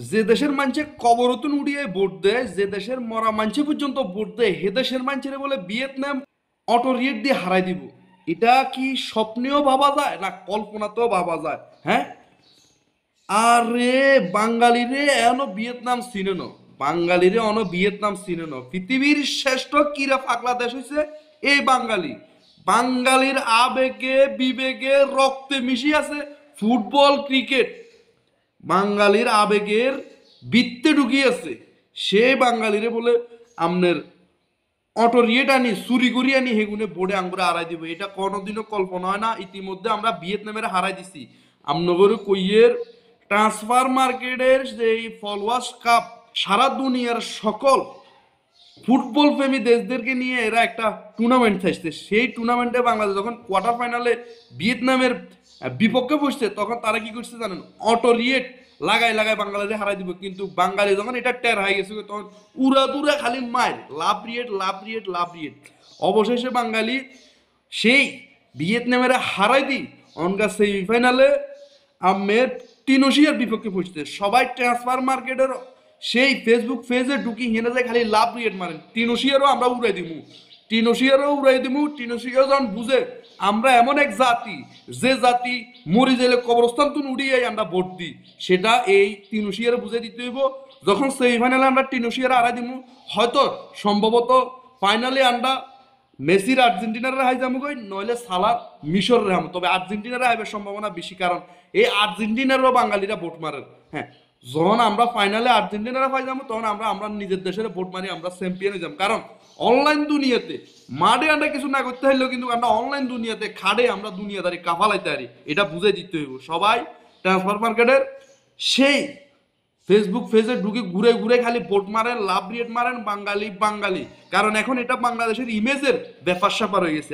যে দেশের মানুষে কবরতুন উড়িয়ে ভোট দেয়, যে দেশের মরা মানুষে পর্যন্ত ভোট দেয়, হে দেশের মানুষের বলে ভিয়েতনাম অটো রিয়েট দিয়ে হারাই দিব। এটা কি স্বপ্নেও ভাবা যায় না কল্পনাতেও ভাবা যায়? হ্যাঁ, আরে বাঙালিরে এখনো ভিয়েতনাম চিনে ন, বাঙালিরে অন ভিয়েতনাম চিনে ন। পৃথিবীর শ্রেষ্ঠ কিরা পাগলা দেশ হইছে এই বাঙালি। বাঙালির আবেগে বিবেগে রক্তে মিশি আছে ফুটবল ক্রিকেট। বাঙালির আবেগের বৃত্তে ঢুকিয়েছে। সে বাঙালিরে বলে আমনের অটো রিয়েট আনি চুরি করি আনি হেগুনে বোর্ডে আঙ্গুরে হারাই দিব। এটা কোনোদিনও কল্পনা হয় না। ইতিমধ্যে আমরা ভিয়েতনামের হারাই দিছি। আমনগর কইয়ের ট্রান্সফার মার্কেটের যে ফলোয়ার্স কাপ, সারা দুনিয়ার সকল ফুটবল প্রেমী দেশদেরকে নিয়ে এরা একটা টুর্নামেন্ট থাকছে। সেই টুর্নামেন্টে বাংলাদেশ যখন কোয়ার্টার ফাইনালে ভিয়েতনামের বিপক্ষে বসছে, তখন তারা কি করছে জানেন? অটো রিয়েট লাগাই লাগাই বাংলাদেশে হারাই দিব। কিন্তু বাঙালি যখন এটা টের হয়ে গেছে, তখন উড়া দুরা খালি মায়ের লাভ রিয়েট লাভ রিয়েট লাভ রিয়েট। অবশেষে বাঙালি সেই ভিয়েতনামের হারাই দিই অনগা সেমিফাইনালে আমের টিনোশিয়ার বিপক্ষে পৌঁছতে। সবাই ট্রান্সফার মার্কেটের সেই ফেসবুক পেজে ঢুকি হেনে যায় খালি লাভ রিয়েট মারেন। টিনোশিয়ারও আমরা উড়াই দিমু, টিনোশিয়ারও উড়াই দিমু। টিনোশিয়া যখন বুঝে আমরা এমন এক জাতি, যে জাতি মরি যাইলে কবরস্থান তুন উড়িয়ে আমরা ভোট দিই, সেটা এই টিনোশিয়ারে বুঝে দিতে হইব। যখন সেমিফাইনালে আমরা টিনোশিয়ারে হারাই দিমু, হয়তো সম্ভবত ফাইনালে আমরা মেসির আর্জেন্টিনার হাই যাবো কই, নইলে সালার মিশর রেহাম। তবে আর্জেন্টিনার হাইবার সম্ভাবনা বেশি, কারণ এই আর্জেন্টিনারও বাঙালিরা ভোট মারে। হ্যাঁ, যখন আমরা ফাইনালে আর্জেন্টিনারা পাই যাবো, তখন আমরা আমরা নিজের দেশের ভোট মারি, আমরা চ্যাম্পিয়ন হয়ে যাবো। কারণ অনলাইন দুনিয়াতে মাঠে আমরা কিছু না করতে হইলেও কিন্তু আমরা অনলাইন দুনিয়াতে খাড়ে আমরা দুনিয়াদারি কাফালাইতে পারি। এটা বুঝে দিতে হইব। সবাই ট্রান্সফার মার্কেটের সেই ফেসবুক পেজে ঢুকে ঘুরে ঘুরে খালি ভোট মারেন, লাভ রিয়েট মারেন, বাঙালি বাঙালি। কারণ এখন এটা বাংলাদেশের ইমেজের ব্যাপার স্যাপার হয়ে গেছে।